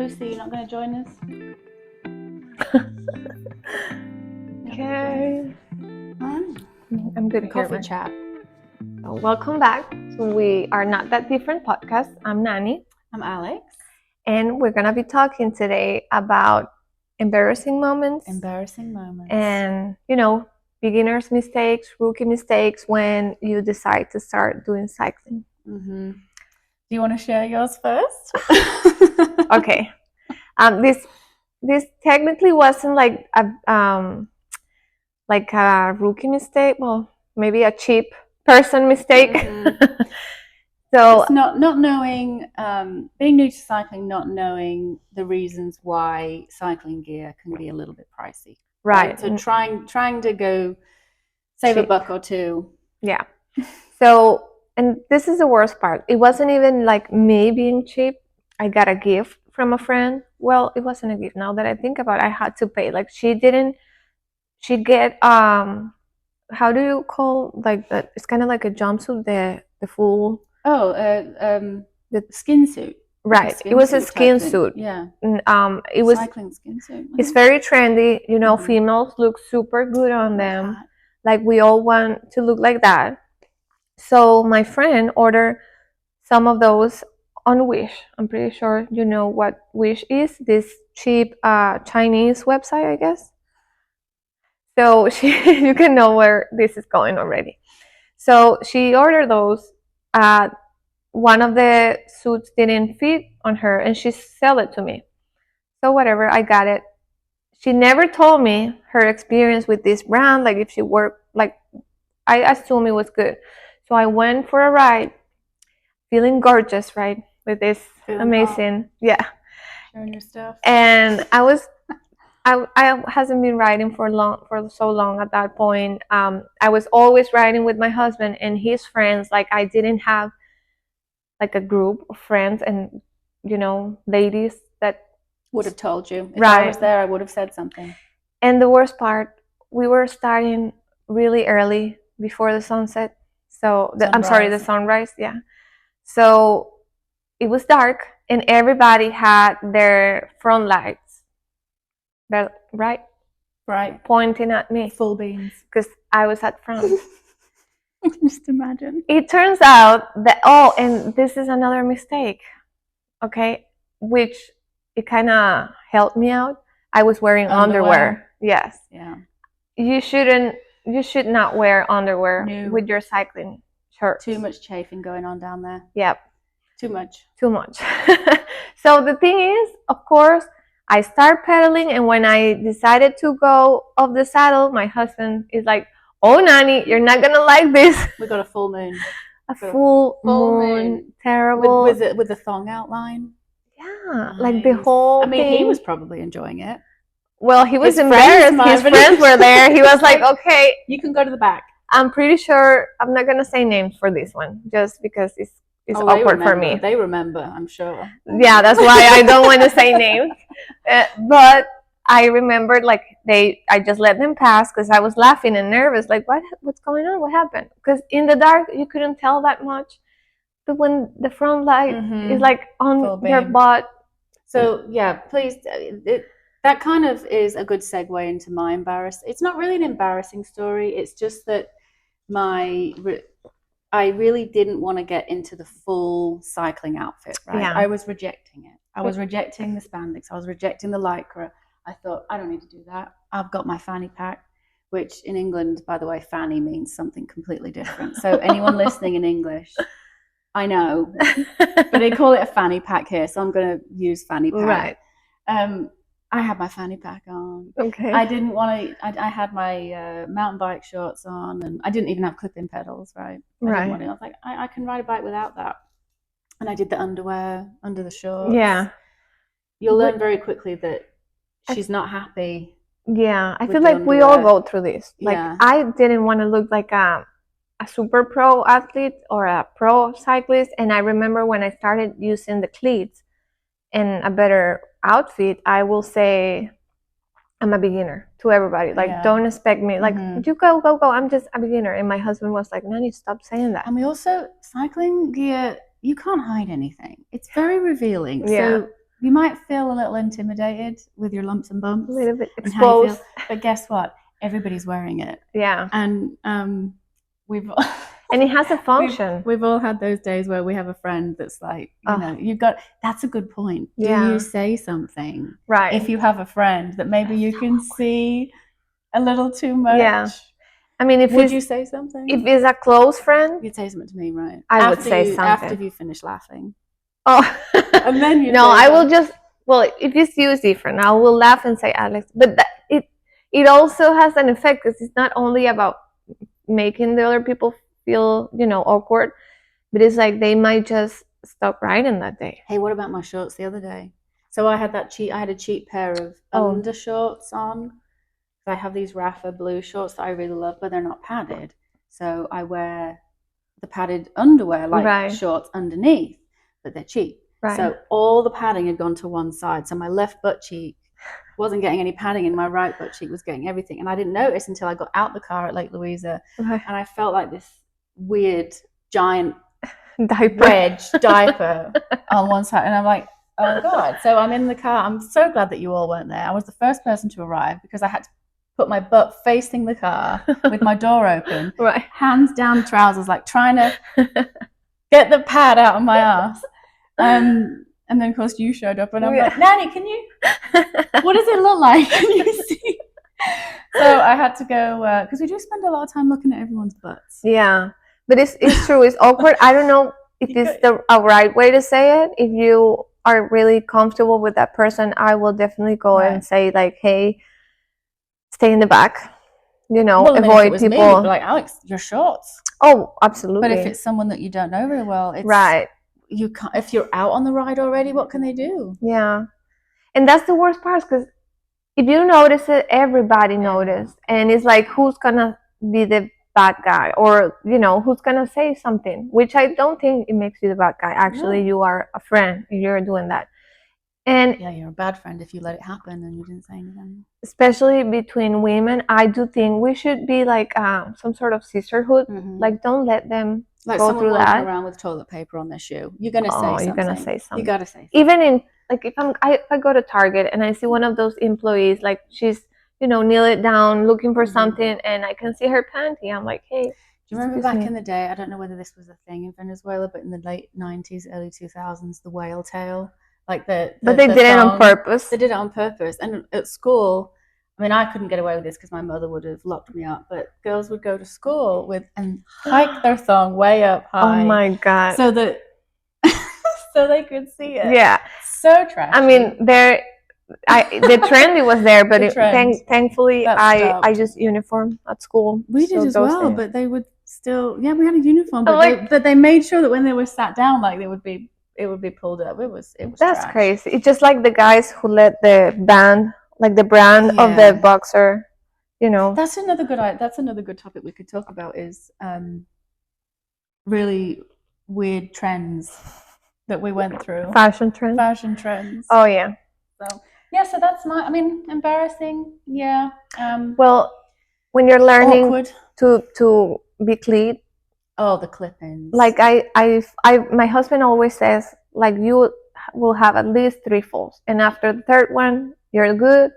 Lucy, you're not going to join us? Okay. I'm good here. Coffee chat. So welcome back to We Are Not That Different podcast. I'm Nani. I'm Alex. And we're going to be talking today about embarrassing moments. And, beginner's mistakes, rookie mistakes when you decide to start doing cycling. Mm-hmm. Do you want to share yours first? Okay. This technically wasn't like a rookie mistake. Well, maybe a cheap person mistake. Mm-hmm. So it's not knowing, being new to cycling, not knowing the reasons why cycling gear can be a little bit pricey. Right. So trying to go save cheap. $1 or $2. Yeah. So, and this is the worst part. It wasn't even like me being cheap. I got a gift from a friend. Well, it wasn't a gift. Now that I think about it, I had to pay. Like she get how do you call like that? It's kind of like a jumpsuit, the full. Oh, the skin suit. Right. It was a skin suit. Yeah. It was cycling skin suit. It's very trendy. Mm-hmm. Females look super good on them. Like we all want to look like that. So my friend ordered some of those on Wish. I'm pretty sure you know what Wish is. This cheap Chinese website, I guess. So you can know where this is going already. So she ordered those. One of the suits didn't fit on her, and she sold it to me. So whatever, I got it. She never told me her experience with this brand, like if she worked, like I assume it was good. So I went for a ride, feeling gorgeous, right? With this amazing, yeah. Showing your stuff. And I hasn't been riding for so long at that point. I was always riding with my husband and his friends. Like I didn't have like a group of friends and, ladies that would have told you. If right. I was there, I would have said something. And the worst part, we were starting really early before the sunset. So the sunrise, yeah. So it was dark and everybody had their front lights, right, pointing at me. Full beams. Because I was at front. Just imagine. It turns out that, and this is another mistake, okay, which it kind of helped me out. I was wearing underwear. Yes. Yeah. You should not wear underwear with your cycling shirt. Too much chafing going on down there. Yep. Too much. So the thing is, of course, I start pedaling, and when I decided to go off the saddle, my husband is like, "Oh, Nani, you're not gonna like this." We got a full moon. A full moon. Terrible. With the thong outline. Yeah, nice. Like the whole thing. He was probably enjoying it. Well, he was embarrassed. His friends were there. He was like, "Okay, you can go to the back." I'm pretty sure I'm not gonna say names for this one, just because it's awkward for me. They remember, I'm sure. Yeah, that's why I don't want to say names. But I remembered, like, I just let them pass because I was laughing and nervous. Like, what's going on? What happened? Because in the dark, you couldn't tell that much. But when the front light is like on your butt. So yeah, please. That kind of is a good segue into my It's not really an embarrassing story. It's just that I really didn't want to get into the full cycling outfit, right? Yeah. I was rejecting it. I was rejecting the spandex. I was rejecting the lycra. I thought, I don't need to do that. I've got my fanny pack, which in England, by the way, fanny means something completely different. So anyone listening in English, I know, but they call it a fanny pack here, so I'm going to use fanny pack. Right. I had my fanny pack on. Okay. I didn't want to. I had my mountain bike shorts on, and I didn't even have clip-in pedals. Right. I was like, I can ride a bike without that. And I did the underwear under the shorts. Yeah. You'll learn very quickly that she's not happy. Yeah, I feel like we all go through this. Like I didn't want to look like a super pro athlete or a pro cyclist, and I remember when I started using the cleats and a better outfit, I will say I'm a beginner to everybody. Like, don't expect me. Like, you go. I'm just a beginner. And my husband was like, Nani, stop saying that. And we also, cycling gear, you can't hide anything. It's very revealing. Yeah. So you might feel a little intimidated with your lumps and A bumps little bit and how you exposed. feel. But guess what? Everybody's wearing it. Yeah. And we've And it has a function. we've all had those days where we have a friend that's like, you Oh. know, that's a good point. Do Yeah. you say something? Right. If you have a friend that maybe you can see a little too much. Yeah. I mean, would you say something? If it's a close friend, you'd say something to me, right? I would say something. After you finish laughing. Oh. And then you no, I will just, well, if it's you, it's different. I will laugh and say Alex. But it also has an effect because it's not only about making the other people feel, you know, awkward, but it's like they might just stop writing that day. Hey, what about my shorts the other day? So I had a cheap pair of undershorts on. I have these Rafa blue shorts that I really love, but they're not padded. So I wear the padded underwear, like shorts underneath, but they're cheap. Right. So all the padding had gone to one side. So my left butt cheek wasn't getting any padding and my right butt cheek was getting everything. And I didn't notice until I got out the car at Lake Louisa and I felt like this weird giant wedge diaper on one side. And I'm like, oh God. So I'm in the car. I'm so glad that you all weren't there. I was the first person to arrive because I had to put my butt facing the car with my door open, hands down trousers, like trying to get the pad out of my ass. And then, of course, you showed up, and I'm like, Nanny, what does it look like? Can you see? So I had to go, because we do spend a lot of time looking at everyone's butts. Yeah, but it's true. It's awkward. I don't know if it's a right way to say it. If you are really comfortable with that person, I will definitely go and say, like, hey, stay in the back. You know, avoid people. Me, like, Alex, your shorts. Oh, absolutely. But if it's someone that you don't know very well, it's you can't. If you're out on the ride already, what can they do? Yeah, and that's the worst part because if you notice it, everybody noticed, and it's like who's gonna be the bad guy, or you know, who's gonna say something? Which I don't think it makes you the bad guy. Actually, you are a friend if you're doing that. And yeah, you're a bad friend if you let it happen and you didn't say anything. Especially between women, I do think we should be like some sort of sisterhood. Like, don't let them go through that. Walking around with toilet paper on their shoe, you're gonna say something. You're gonna say something. You gotta say something. Even in like if I go to Target and I see one of those employees, like she's kneeling down looking for something, and I can see her panty. I'm like, hey. Do you remember back in the day? I don't know whether this was a thing in Venezuela, but in the late 90s, early 2000s, the whale tail. Like but they did it on purpose. They did it on purpose. And at school, I mean, I couldn't get away with this because my mother would have locked me up. But girls would go to school and hike their thong way up high. Oh my God! So that so they could see it. Yeah. So trashy. I mean, the trendy was there, but thankfully, I just uniform at school. We did as well, but they would still. Yeah, we had a uniform, but they made sure that when they were sat down, like it would be pulled up. It was. That's trash. Crazy. It's just like the guys who let the brand of the boxer. That's another good topic we could talk about. Is really weird trends that we went through. Fashion trends. Oh yeah. So that's embarrassing. Yeah. Well, when you're learning awkward. to be cleat. Oh, the clip-ins. Like my husband always says, like, you will have at least 3 falls, and after the third one, you're good.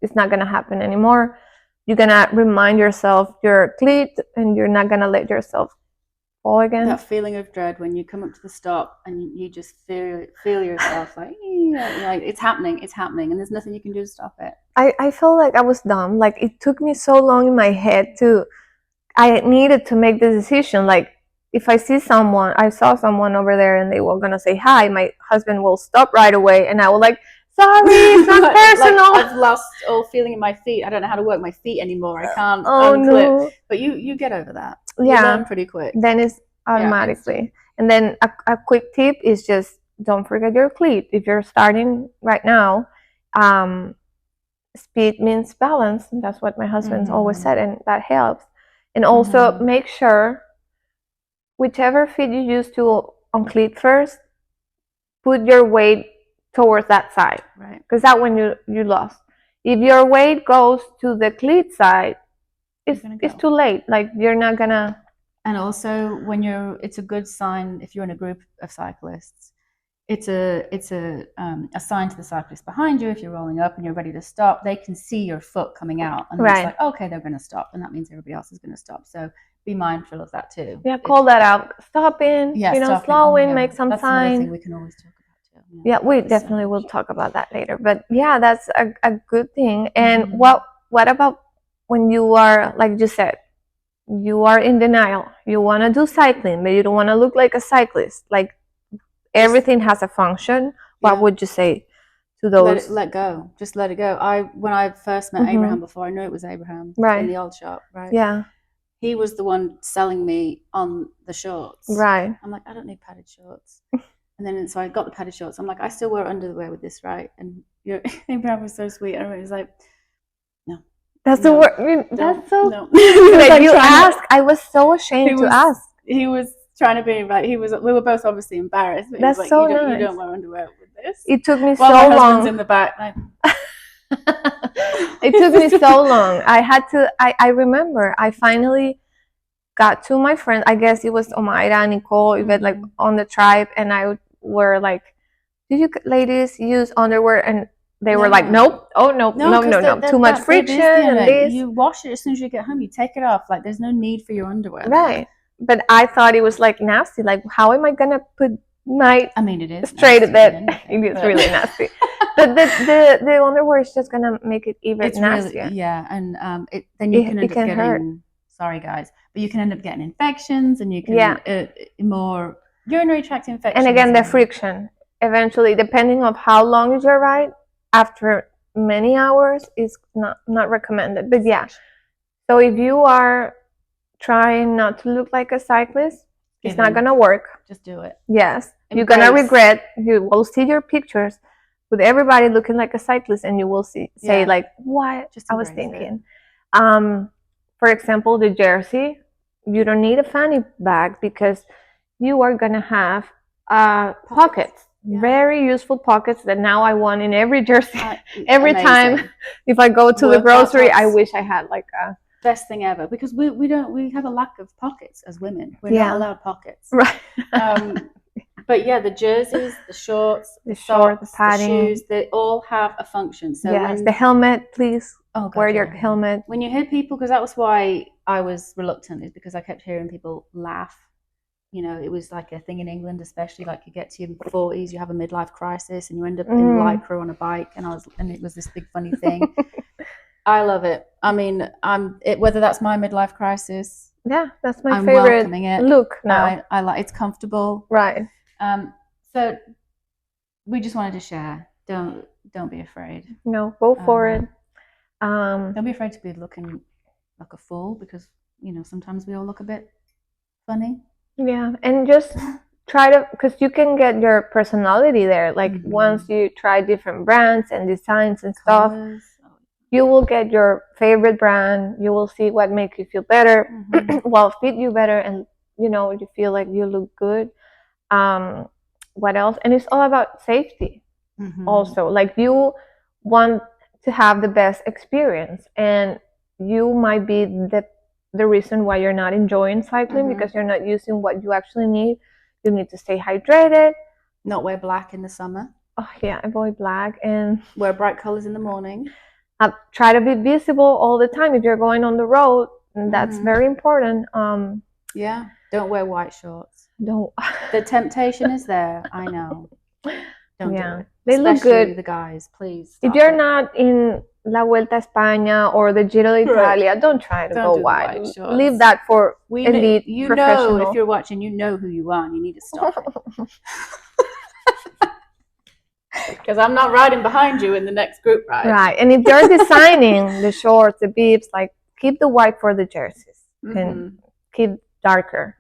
It's not gonna happen anymore. You're gonna remind yourself you're cleat, and you're not gonna let yourself fall again. That feeling of dread when you come up to the stop and you just feel yourself like, it's happening, and there's nothing you can do to stop it. I felt like I was dumb. Like, it took me so long in my head I needed to make the decision. Like, if I saw someone over there and they were gonna say hi, my husband will stop right away, and I will like, sorry, it's not personal. Like, I've lost all feeling in my feet. I don't know how to work my feet anymore. I can't unclip. No. But you get over that. Yeah, you learn pretty quick. Then it's automatically. And then a quick tip is just don't forget your cleat. If you're starting right now, speed means balance. That's what my husband's always said, and that helps. And also make sure whichever feet you use to uncleat first, put your weight towards that side, right? Because that when you lost. If your weight goes to the cleat side, it's too late. Like, you're not gonna. And also, it's a good sign if you're in a group of cyclists. it's a sign to the cyclist behind you. If you're rolling up and you're ready to stop, they can see your foot coming out, and it's like, okay, they're going to stop, and that means everybody else is going to stop. So be mindful of that too. Yeah, call that out. Stopping, slowing, make some That's another thing we can always talk about too. Yeah, we definitely will talk about that later. But yeah, that's a good thing. And what about when you are, like you said, you are in denial. You want to do cycling, but you don't want to look like a cyclist. Like everything has a function. What would you say to those? Let go. Just let it go. When I first met Abraham, before I knew it was Abraham, in the old shop, right? Yeah. He was the one selling me on the shorts. Right. I'm like, I don't need padded shorts. And then so I got the padded shorts. I'm like, I still wear underwear with this, right? And Abraham was so sweet. And I was like, no. That's the word. That's so. No. Like you asked. I was so ashamed to ask. He was trying to be like, we were both obviously embarrassed. But that's like, so nice. You don't wear underwear with this. It took me so long. My husband's in the back. Like, it took me so long. I had to. I remember. I finally got to my friend. I guess it was Omaira, Nicole, Yvette, like on the tribe, and I were like, "Do you ladies use underwear?" And they were like, "Nope. Oh no. Too much friction and this." You wash it as soon as you get home. You take it off. Like there's no need for your underwear. Right. But I thought it was like nasty. Like, how am I gonna put my? I mean, it is straight bed. It is really nasty. But the underwear is just gonna make it even nastier. Really, yeah, and then you can end up getting. Hurt. Sorry, guys, but you can end up getting infections, and you can more urinary tract infections. And again, the friction. Eventually, depending on how long is your ride, after many hours, is not recommended. But yeah, so if you are trying not to look like a cyclist, it's not gonna work. Just do it. Yes, you're gonna regret. You will see your pictures with everybody looking like a cyclist, and you will say like, "What I was thinking." For example, the jersey, you don't need a fanny bag because you are gonna have pockets. Very useful pockets that now I want in every jersey. Every time if I go to the grocery, I wish I had like a best thing ever, because we have a lack of pockets as women. We're not allowed pockets. Right. But yeah, the jerseys, the shorts, the socks, the padding, the shoes, they all have a function. So the helmet, please wear your helmet. When you hear people, because that was why I was reluctant, is because I kept hearing people laugh. You know, it was like a thing in England, especially like you get to your 40s, you have a midlife crisis, and you end up in lycra on a bike, and it was this big funny thing. I love it. I mean, whether that's my midlife crisis. Yeah, that's my favorite look now. I like it's comfortable. Right. So we just wanted to share. Don't be afraid. No, go for it. Don't be afraid to be looking like a fool, because sometimes we all look a bit funny. Yeah, and just try to, because you can get your personality there. Like once you try different brands and designs and stuff, you will get your favorite brand. You will see what makes you feel better, what fit you better, and you feel like you look good. What else? And it's all about safety. Also, like you want to have the best experience, and you might be the reason why you're not enjoying cycling because you're not using what you actually need. You need to stay hydrated. Not wear black in the summer. Oh yeah, avoid black, and wear bright colors in the morning. Try to be visible all the time if you're going on the road. That's very important. Yeah, don't wear white shorts. Don't. The temptation is there. I know. Don't do it. They look good. The guys, please. If you're not in La Vuelta a España or the Giro d'Italia, don't try to go white. Leave that for elite professional. If you're watching, you know who you are, and you need to stop it. Because I'm not riding behind you in the next group ride. Right, and if you're designing the shorts, the bibs, like keep the white for the jerseys and keep darker.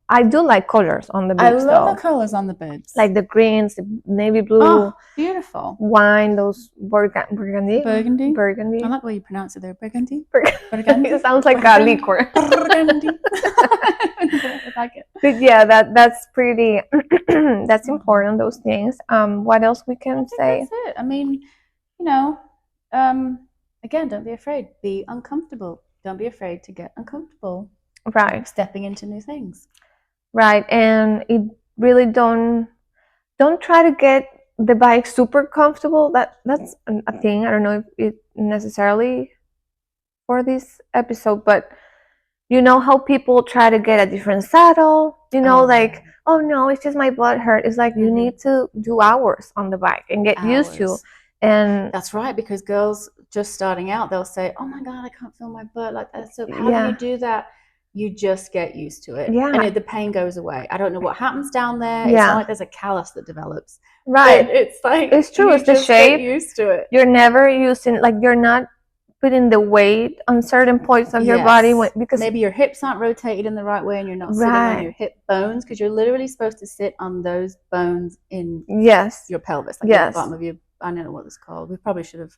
I do like colors on the bibs. I love the colors on the bibs. Like the greens, the navy blue. Oh, beautiful. Wine, those burgundy. I like the way you pronounce it there. Burgundy. It sounds like a liquor. Burgundy. I like it. But yeah, that's pretty. That's important. Those things. What else we can say? That's it. I mean, again, don't be afraid. Be uncomfortable. Don't be afraid to get uncomfortable. Right. Stepping into new things. Right, and it really don't don't try to get the bike super comfortable. That's a thing. I don't know if it necessarily for this episode, but you know how people try to get a different saddle, like, oh no, it's just my butt hurt. It's like you need to do hours on the bike and get used to. And that's right, because girls just starting out, they'll say, oh my God, I can't feel my butt like that. So how do you do that? You just get used to it. Yeah. And the pain goes away. I don't know what happens down there. Yeah. It's not like there's a callus that develops. Right. But it's like, it's true. It's the shape. Get used to it. You're never using, like, you're not putting the weight on certain points of your body because maybe your hips aren't rotated in the right way and you're not sitting on your hip bones, because you're literally supposed to sit on those bones in your pelvis, like at the bottom of your, I don't know what it's called. We probably should have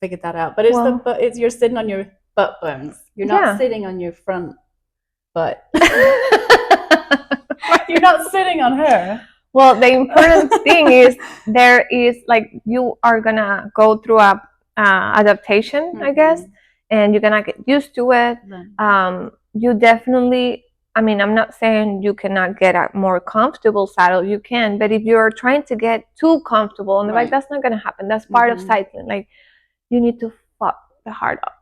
figured that out. But it's you're sitting on your butt bones. You're not sitting on your front butt. You're not sitting on her. Well, the important thing is there is, like, you are gonna go through a adaptation, I guess, and you're gonna get used to it. You definitely, I mean, I'm not saying you cannot get a more comfortable saddle. You can, but if you're trying to get too comfortable on the bike, that's not gonna happen. That's part of cycling. Like, you need to fuck the heart up.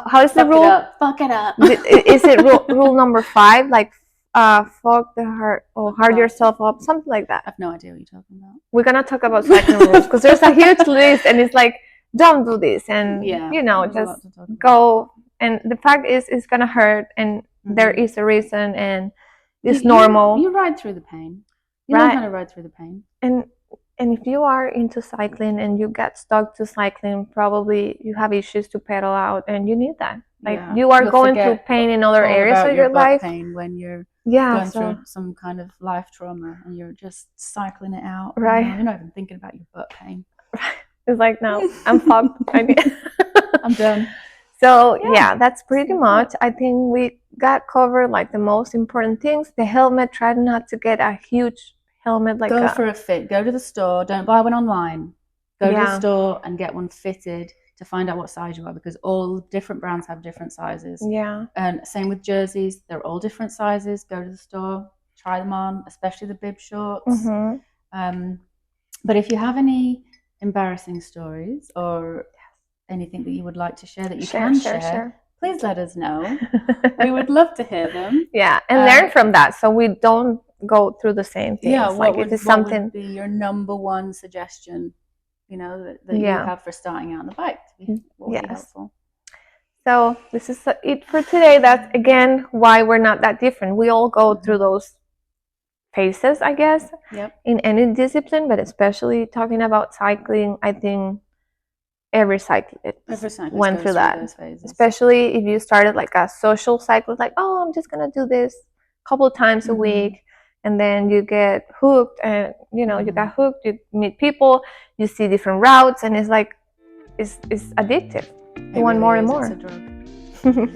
How is the rule? Fuck it up. Is it rule number 5? Like, fuck the heart or hard yourself up, something like that. I have no idea what you're talking about. We're gonna talk about cycling rules because there's a huge list, and it's like, don't do this, and just go. And the fact is, it's gonna hurt, and there is a reason, and it's normal. You ride through the pain. You learn how to ride through the pain. And if you are into cycling and you get stuck to cycling, probably you have issues to pedal out, and you need that. Like, you are going through pain in other areas of your life. Pain when you're going through some kind of life trauma, and you're just cycling it out. Right. You're not even thinking about your butt pain. Right. It's like, no, I'm fucked. I'm done. So yeah, that's pretty much. I think we got covered, like, the most important things. The helmet. Try not to get a huge helmet. Like, go for a fit. Go to the store. Don't buy one online. Go to the store and get one fitted to find out what size you are, because all different brands have different sizes. Yeah. And same with jerseys. They're all different sizes. Go to the store. Try them on, especially the bib shorts. But if you have any embarrassing stories or anything that you would like to share that you can share, please let us know. We would love to hear them. Yeah, and learn from that, so we don't go through the same things. Yeah, what would be your number one suggestion, that you have for starting out on the bike? What would be helpful? So this is it for today. That's, again, why we're not that different. We all go through those phases, I guess, in any discipline, but especially talking about cycling, I think every cyclist went through that. Especially if you started like a social cyclist, like, oh, I'm just gonna do this a couple of times a week, and then you get hooked, and you got hooked. You meet people, you see different routes, and it's like it's addictive. You want more and more. It's a drug.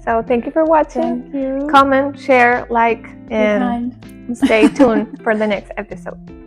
So thank you for watching. Thank you. Comment, share, like, and stay tuned for the next episode.